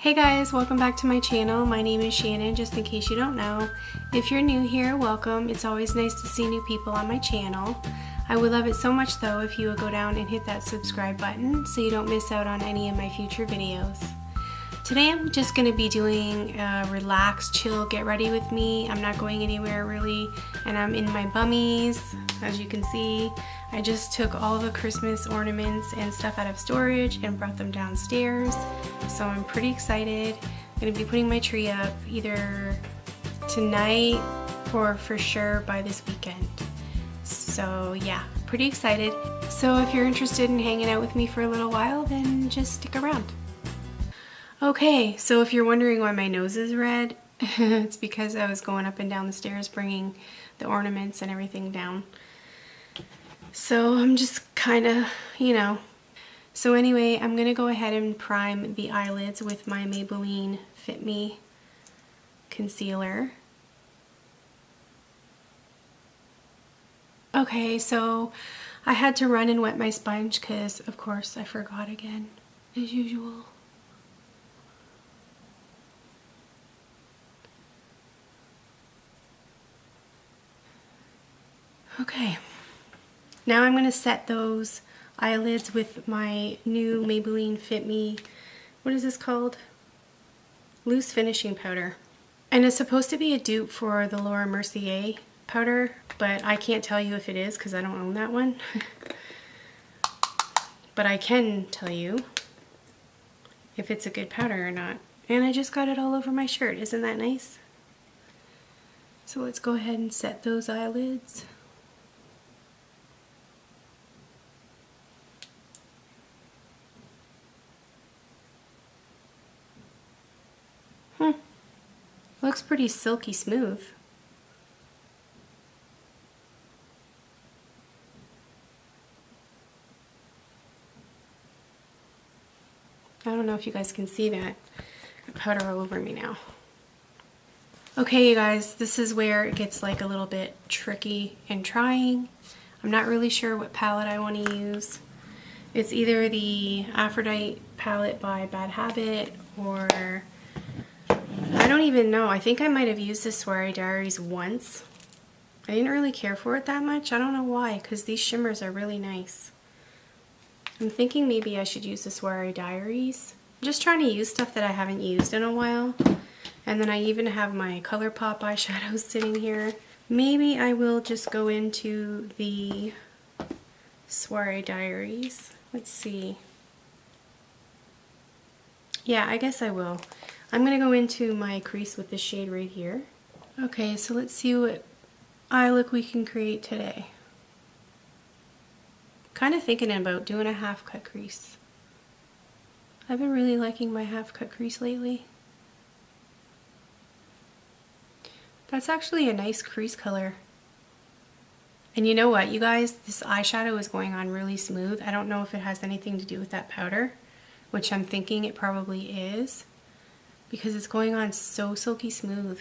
Hey guys, welcome back to my channel. My name is Shannon, just in case you don't know. If you're new here, welcome. It's always nice to see new people on my channel. I would love it so much though if you would go down and hit that subscribe button so you don't miss out on any of my future videos. Today I'm just going to be doing a relax, chill, get ready with me. I'm not going anywhere really, and I'm in my bummies, as you can see. I just took all the Christmas ornaments and stuff out of storage and brought them downstairs, so I'm pretty excited. I'm going to be putting my tree up either tonight or for sure by this weekend. So yeah, pretty excited. So if you're interested in hanging out with me for a little while, then just stick around. Okay, so if you're wondering why my nose is red, it's because I was going up and down the stairs bringing the ornaments and everything down. So I'm just kind of, So anyway, I'm going to go ahead and prime the eyelids with my Maybelline Fit Me concealer. Okay, so I had to run and wet my sponge because, of course, I forgot again, as usual. Okay, now I'm going to set those eyelids with my new Maybelline Fit Me, what is this called? Loose Finishing Powder. And it's supposed to be a dupe for the Laura Mercier powder, but I can't tell you if it is because I don't own that one. But I can tell you if it's a good powder or not. And I just got it all over my shirt. Isn't that nice? So let's go ahead and set those eyelids. Looks pretty silky smooth. I don't know if you guys can see that. Got powder all over me now. Okay, you guys, this is where it gets like a little bit tricky and trying. I'm not really sure what palette I want to use. It's either the Aphrodite palette by Bad Habit or I don't even know. I think I might have used the Soiree Diaries once. I didn't really care for it that much. I don't know why, because these shimmers are really nice. I'm thinking maybe I should use the Soiree Diaries. I'm just trying to use stuff that I haven't used in a while. And then I even have my ColourPop eyeshadows sitting here. Maybe I will just go into the Soiree Diaries. Let's see. Yeah, I guess I will. I'm going to go into my crease with this shade right here. Okay, so let's see what eye look we can create today. Kind of thinking about doing a half cut crease. I've been really liking my half cut crease lately. That's actually a nice crease color. And you know what, you guys? This eyeshadow is going on really smooth. I don't know if it has anything to do with that powder, which I'm thinking it probably is, because it's going on so silky smooth.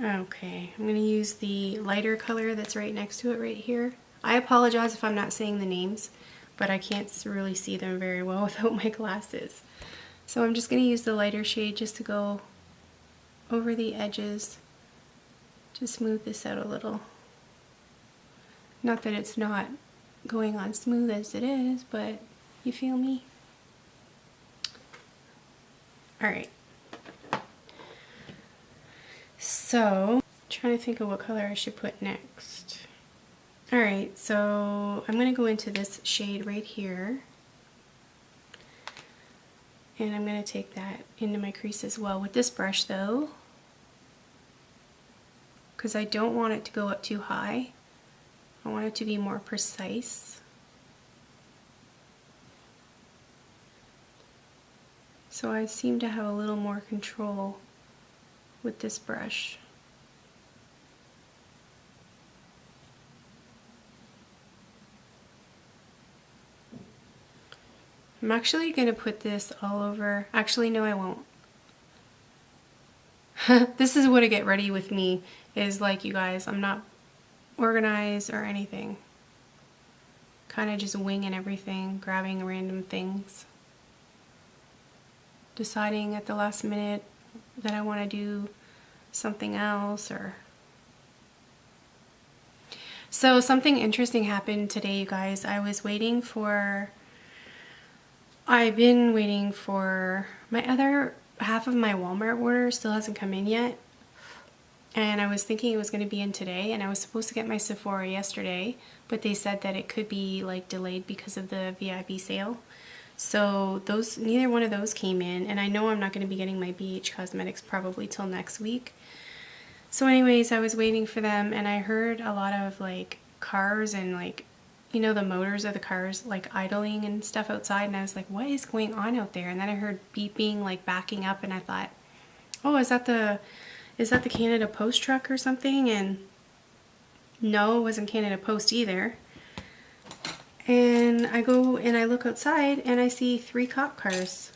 Okay, I'm going to use the lighter color that's right next to it right here. I apologize if I'm not saying the names, but I can't really see them very well without my glasses. So I'm just going to use the lighter shade just to go over the edges to smooth this out a little. Not that it's not going on smooth as it is, but you feel me? Alright. So, trying to think of what color I should put next. Alright, so I'm going to go into this shade right here. And I'm going to take that into my crease as well with this brush though, because I don't want it to go up too high. I want it to be more precise. So I seem to have a little more control with this brush. I'm actually going to put this all over. Actually, no, I won't. This is what a get ready with me is like, you guys. I'm not organized or anything. Kind of just winging everything, grabbing random things. Deciding at the last minute that I want to do something else or... So something interesting happened today, you guys. I've been waiting for my other half of my Walmart order still hasn't come in yet. And I was thinking it was going to be in today, and I was supposed to get my Sephora yesterday, but they said that it could be like delayed because of the VIP sale. So neither one of those came in, and I know I'm not going to be getting my BH Cosmetics probably till next week. So anyways, I was waiting for them, and I heard a lot of like cars and like, you know, the motors of the cars like idling and stuff outside, and I was like, what is going on out there? And then I heard beeping, like backing up, and I thought, oh, is that the Canada Post truck or something? And no, it wasn't Canada Post either. And I go and I look outside and I see 3 cop cars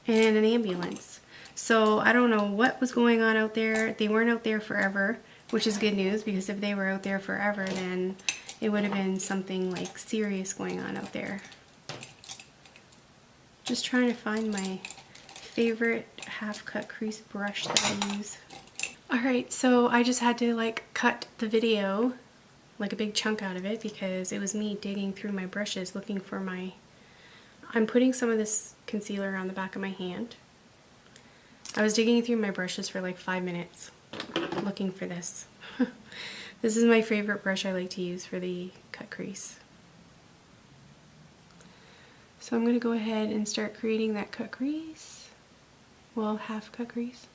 and an ambulance. So I don't know what was going on out there. They weren't out there forever, which is good news, because if they were out there forever, then it would have been something like serious going on out there. Just trying to find my favorite half cut crease brush that I use. Alright, so I just had to like cut the video, like a big chunk out of it, because it was me digging through my brushes looking for my... I'm putting some of this concealer on the back of my hand. I was digging through my brushes for like 5 minutes looking for this. This is my favorite brush I like to use for the cut crease. So I'm going to go ahead and start creating that cut crease. Well, half cut crease.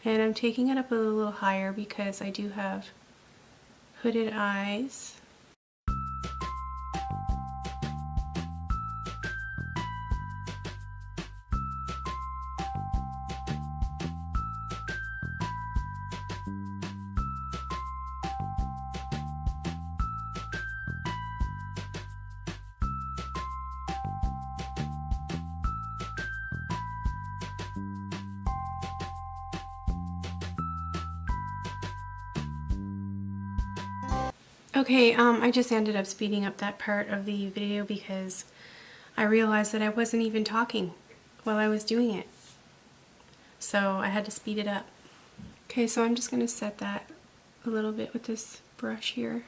And I'm taking it up a little higher because I do have hooded eyes. Okay, I just ended up speeding up that part of the video because I realized that I wasn't even talking while I was doing it. So I had to speed it up. Okay, so I'm just going to set that a little bit with this brush here.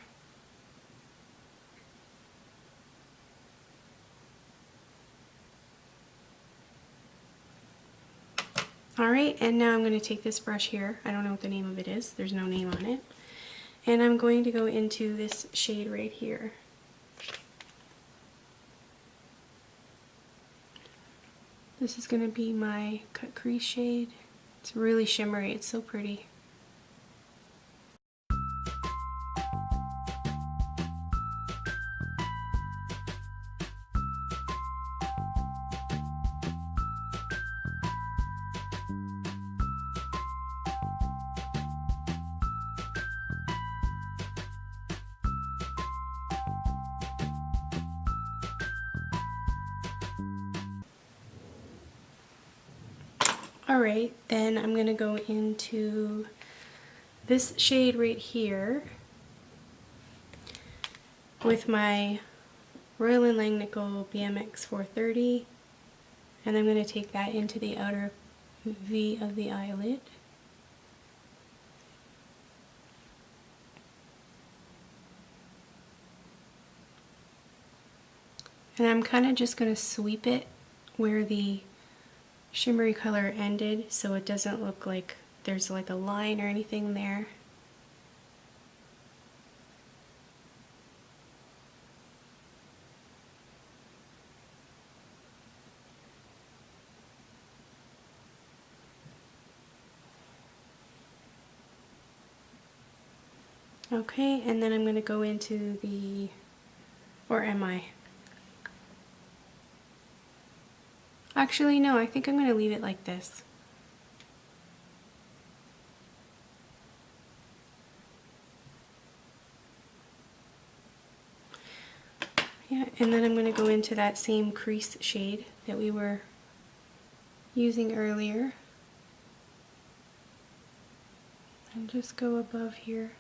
Alright, and now I'm going to take this brush here. I don't know what the name of it is. There's no name on it. And I'm going to go into this shade right here. This is going to be my cut crease shade. It's really shimmery. It's so pretty. Alright, then I'm going to go into this shade right here with my Royal & Langnickel BMX 430, and I'm going to take that into the outer V of the eyelid. And I'm kind of just going to sweep it where the shimmery color ended, so it doesn't look like there's like a line or anything there. Okay, and then I'm going to go into the, or am I? Actually, no, I think I'm going to leave it like this. Yeah, and then I'm going to go into that same crease shade that we were using earlier. And just go above here.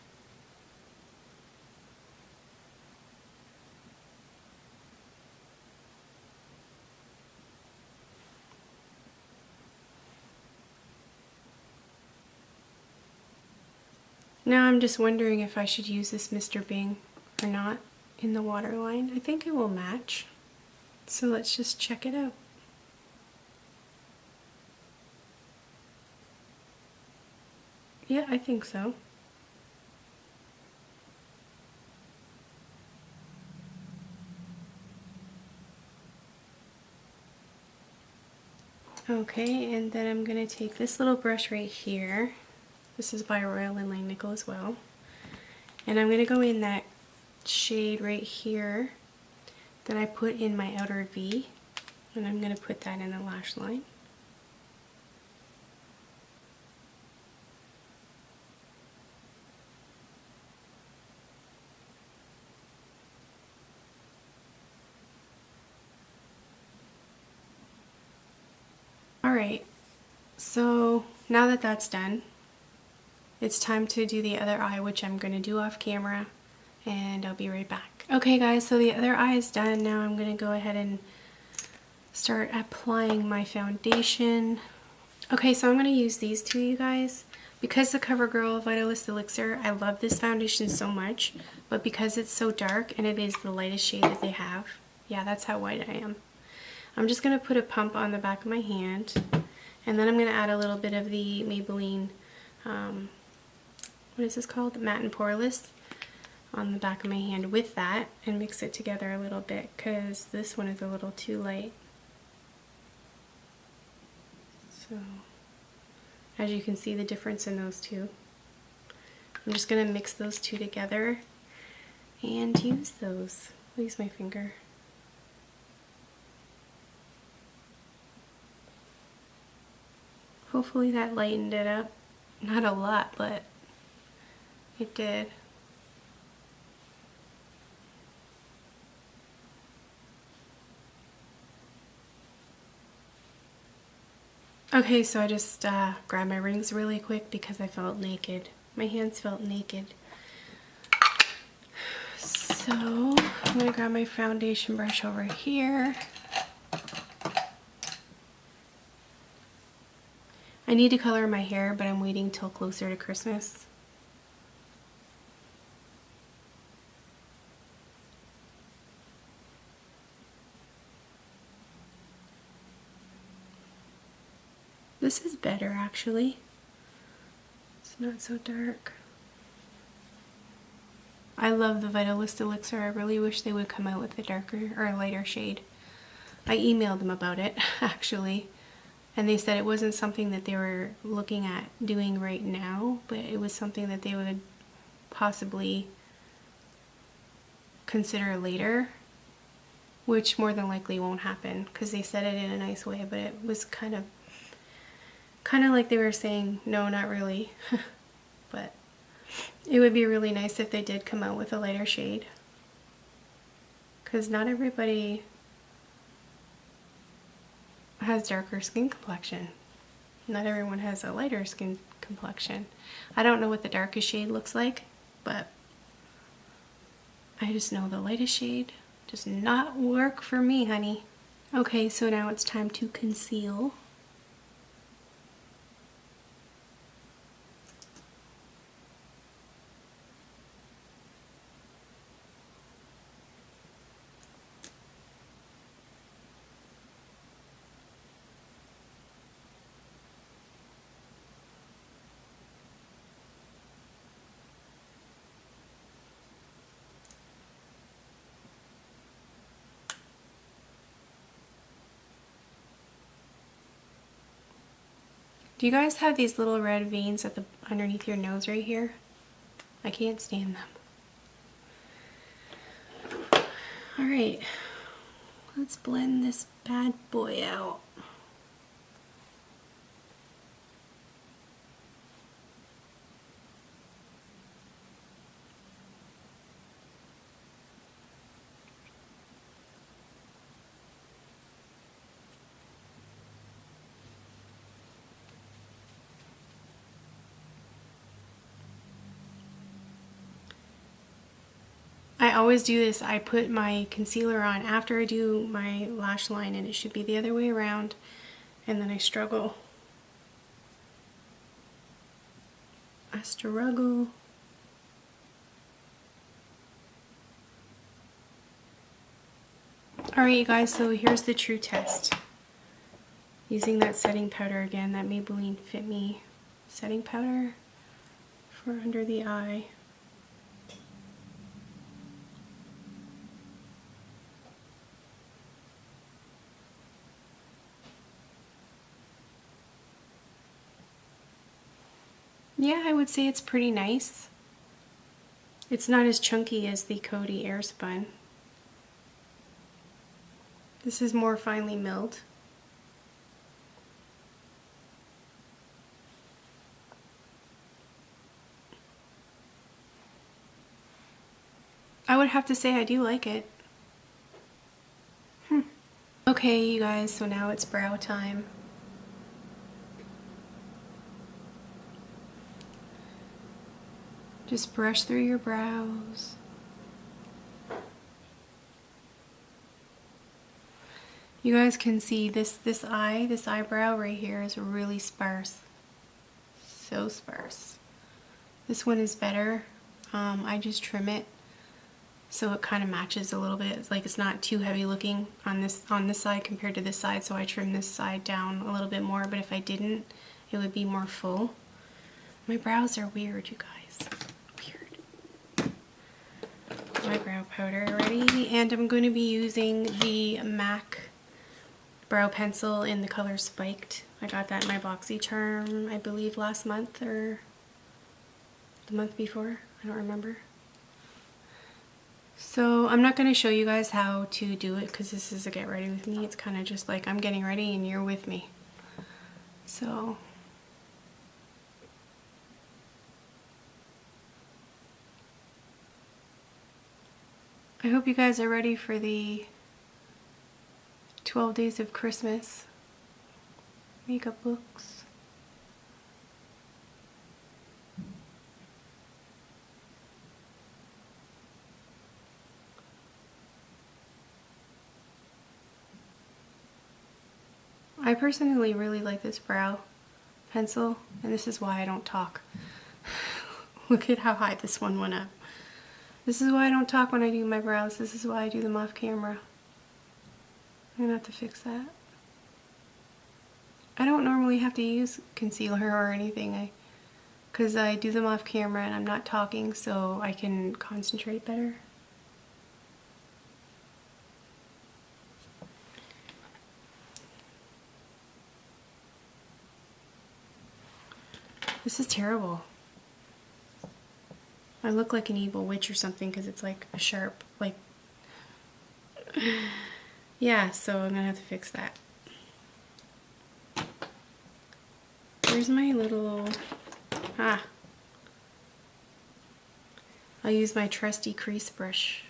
Now I'm just wondering if I should use this Mr. Bing or not in the waterline. I think it will match. So let's just check it out. Yeah, I think so. Okay, and then I'm going to take this little brush right here. This is by Royal and Langnickel as well. And I'm going to go in that shade right here that I put in my outer V. And I'm going to put that in the lash line. Alright, so now that that's done, it's time to do the other eye, which I'm going to do off camera, and I'll be right back. Okay guys, so the other eye is done. Now I'm going to go ahead and start applying my foundation. Okay, so I'm going to use these two, you guys. Because the CoverGirl Vitalist Elixir, I love this foundation so much, but because it's so dark and it is the lightest shade that they have, yeah, that's how white I am. I'm just going to put a pump on the back of my hand, and then I'm going to add a little bit of the Maybelline, what is this called? Matte and Poreless on the back of my hand with that, and mix it together a little bit because this one is a little too light. So, as you can see the difference in those two. I'm just going to mix those two together and use those. I'll use my finger. Hopefully that lightened it up. Not a lot, but it did. Okay, so I just grabbed my rings really quick because I felt naked. My hands felt naked. So I'm going to grab my foundation brush over here. I need to color my hair, but I'm waiting till closer to Christmas. This is better actually. It's not so dark. I love the Vitalist Elixir. I really wish they would come out with a darker or a lighter shade. I emailed them about it actually. And they said it wasn't something that they were looking at doing right now, but it was something that they would possibly consider later, which more than likely won't happen because they said it in a nice way, but it was kind of like they were saying, no, not really. But it would be really nice if they did come out with a lighter shade, because not everybody has darker skin complexion. Not everyone has a lighter skin complexion. I don't know what the darkest shade looks like, but I just know the lightest shade does not work for me, honey. Okay, so now it's time to conceal. Do you guys have these little red veins at the underneath your nose right here? I can't stand them. Alright, let's blend this bad boy out. I always do this. I put my concealer on after I do my lash line, and it should be the other way around, and then I struggle. Alright you guys, so here's the true test. Using that setting powder again, that Maybelline Fit Me setting powder for under the eye. Yeah, I would say it's pretty nice. It's not as chunky as the Coty Airspun. This is more finely milled. I would have to say I do like it. Okay, you guys, so now it's brow time. Just brush through your brows. You guys can see this eyebrow right here is really sparse. So sparse. This one is better. I just trim it so it kind of matches a little bit. It's like it's not too heavy looking on this side compared to this side, so I trim this side down a little bit more, but if I didn't, it would be more full. My brows are weird, you guys. Weird. My brow powder already, and I'm going to be using the MAC brow pencil in the color Spiked. I got that in my BoxyCharm, I believe last month or the month before. I don't remember. So I'm not going to show you guys how to do it because this is a get ready with me. It's kind of just like I'm getting ready and you're with me. So I hope you guys are ready for the 12 days of Christmas makeup looks. I personally really like this brow pencil, and this is why I don't talk. Look at how high this one went up. This is why I don't talk when I do my brows. This is why I do them off camera. I'm gonna have to fix that. I don't normally have to use concealer or anything because I do them off camera and I'm not talking, so I can concentrate better. This is terrible. I look like an evil witch or something because it's like a sharp, like, yeah, so I'm gonna have to fix that. Where's my little, I'll use my trusty crease brush.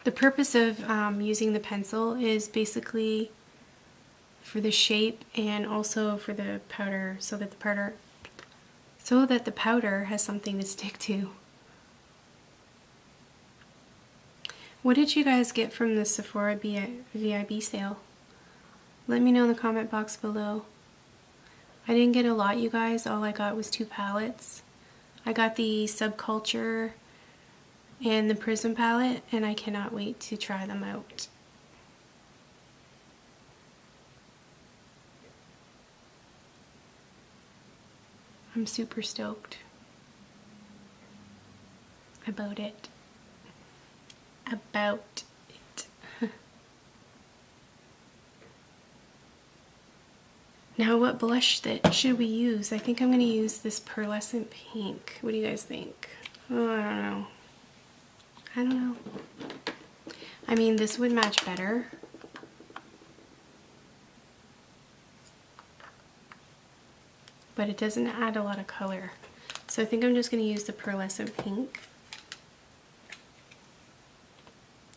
The purpose of using the pencil is basically for the shape and also for the powder, so that the powder has something to stick to. What did you guys get from the Sephora VIB sale? Let me know in the comment box below. I didn't get a lot, you guys. All I got was 2 palettes. I got the Subculture and the Prism palette, and I cannot wait to try them out. I'm super stoked about it. Now what blush that should we use? I think I'm going to use this Pearlescent pink. What do you guys think? Oh, I don't know. I don't know. I mean, this would match better. But it doesn't add a lot of color. So I think I'm just going to use the Pearlescent pink.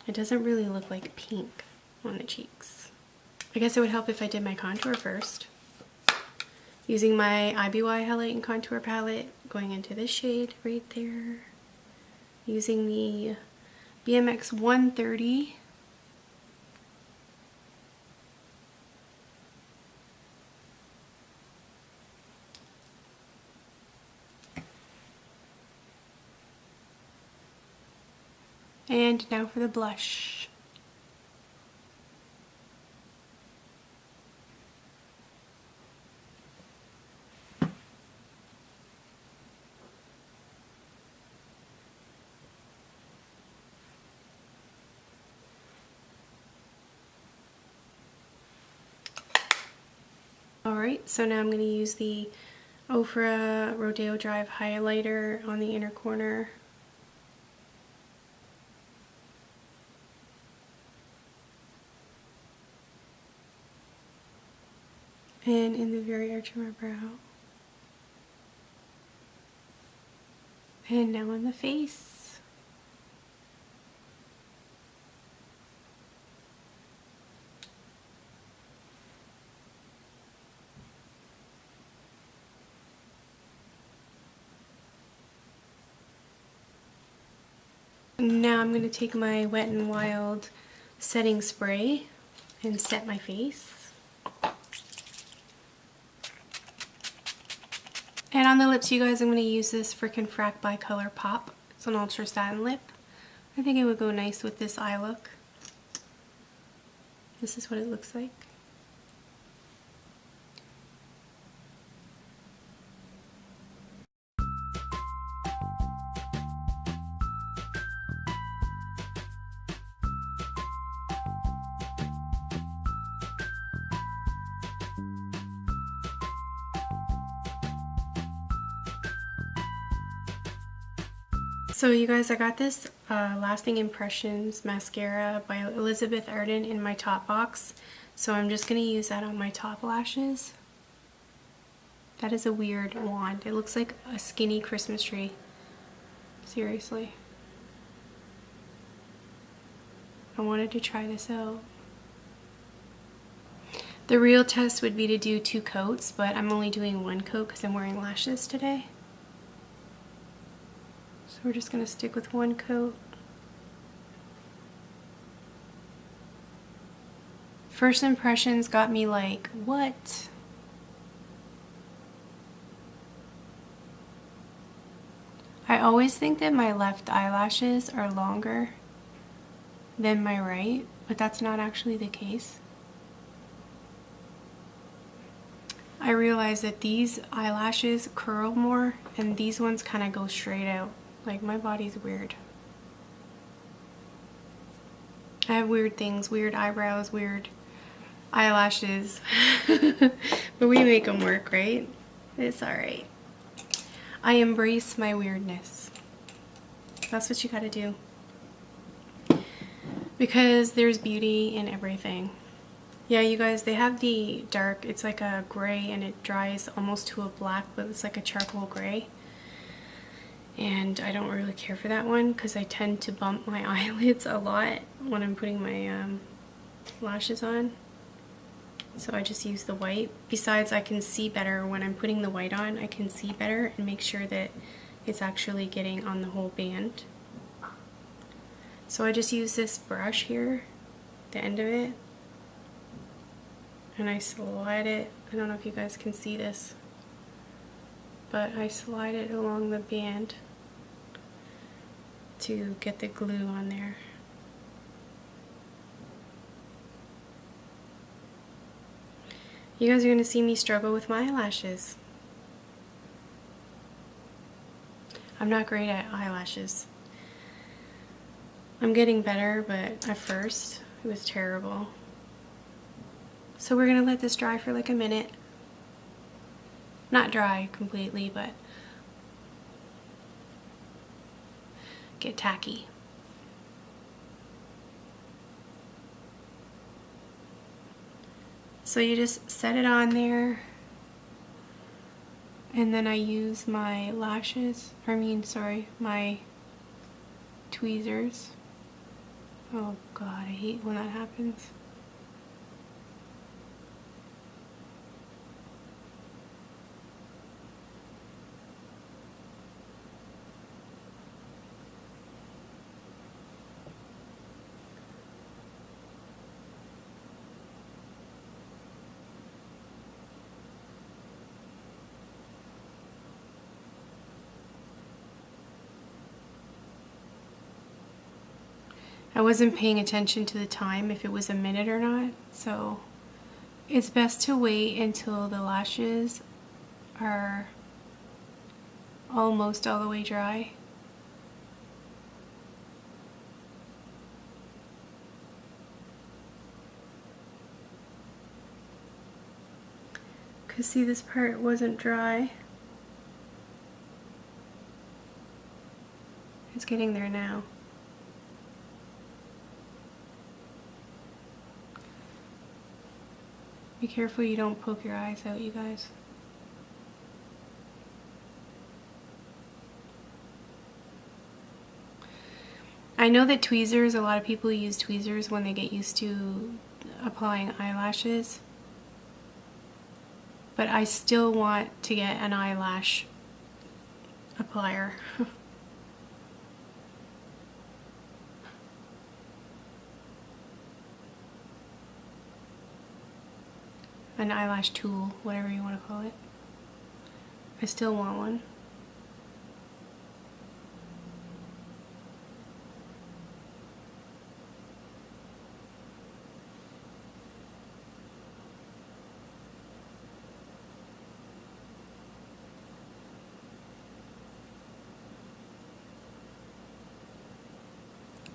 It doesn't really look like pink on the cheeks. I guess it would help if I did my contour first. Using my IBY Highlight and Contour palette, going into this shade right there. Using the BMX 130. And now for the blush. Alright, so now I'm going to use the Ofra Rodeo Drive highlighter on the inner corner. And in the very arch of my brow. And now on the face. Now I'm going to take my Wet n Wild setting spray and set my face. And on the lips, you guys, I'm going to use this freaking Frack by ColourPop. It's an ultra satin lip. I think it would go nice with this eye look. This is what it looks like. So you guys, I got this Lasting Impressions mascara by Elizabeth Arden in my top box. So I'm just going to use that on my top lashes. That is a weird wand. It looks like a skinny Christmas tree. Seriously. I wanted to try this out. The real test would be to do 2 coats, but I'm only doing 1 coat because I'm wearing lashes today. So we're just going to stick with 1 coat. First impressions got me like, what? I always think that my left eyelashes are longer than my right, but that's not actually the case. I realize that these eyelashes curl more and these ones kind of go straight out. Like, my body's weird. I have weird things, weird eyebrows, weird eyelashes. But we make them work, right? It's alright. I embrace my weirdness. That's what you gotta do. Because there's beauty in everything. Yeah, you guys, they have the dark, it's like a gray and it dries almost to a black, but it's like a charcoal gray. And I don't really care for that one because I tend to bump my eyelids a lot when I'm putting my lashes on. So I just use the white. Besides, I can see better when I'm putting the white on. I can see better and make sure that it's actually getting on the whole band. So I just use this brush here, the end of it, and I slide it. I don't know if you guys can see this, but I slide it along the band to get the glue on there. You guys are going to see me struggle with my eyelashes. I'm not great at eyelashes. I'm getting better, but at first it was terrible. So we're going to let this dry for like a minute. Not dry completely, but get tacky. So you just set it on there, and then I use my my tweezers. Oh God, I hate when that happens. I wasn't paying attention to the time, if it was a minute or not, so it's best to wait until the lashes are almost all the way dry. Because see, this part wasn't dry. It's getting there now. Be careful you don't poke your eyes out, you guys. I know that tweezers, a lot of people use tweezers when they get used to applying eyelashes, but I still want to get an eyelash applier. An eyelash tool, whatever you want to call it. I still want one.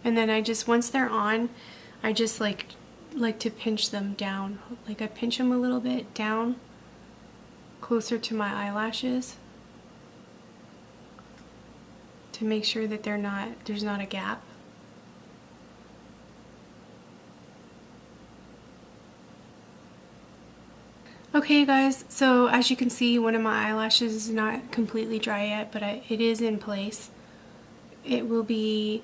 And then I just, once they're on, I just like to pinch them down. Like I pinch them a little bit down closer to my eyelashes to make sure that there's not a gap. Okay, you guys, so as you can see, one of my eyelashes is not completely dry yet, but it is in place. It will be,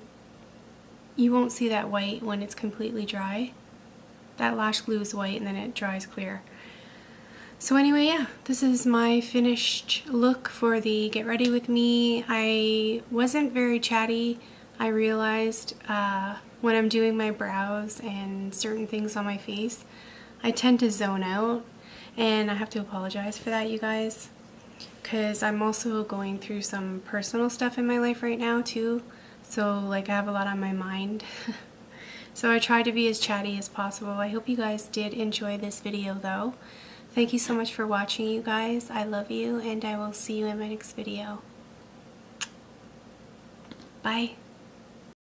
you won't see that white when it's completely dry. That lash glue is white and then it dries clear. So anyway, yeah, this is my finished look for the Get Ready With Me. I wasn't very chatty. I realized when I'm doing my brows and certain things on my face, I tend to zone out, and I have to apologize for that, you guys, because I'm also going through some personal stuff in my life right now too. So like I have a lot on my mind. So I tried to be as chatty as possible. I hope you guys did enjoy this video though. Thank you so much for watching, you guys. I love you, and I will see you in my next video. Bye.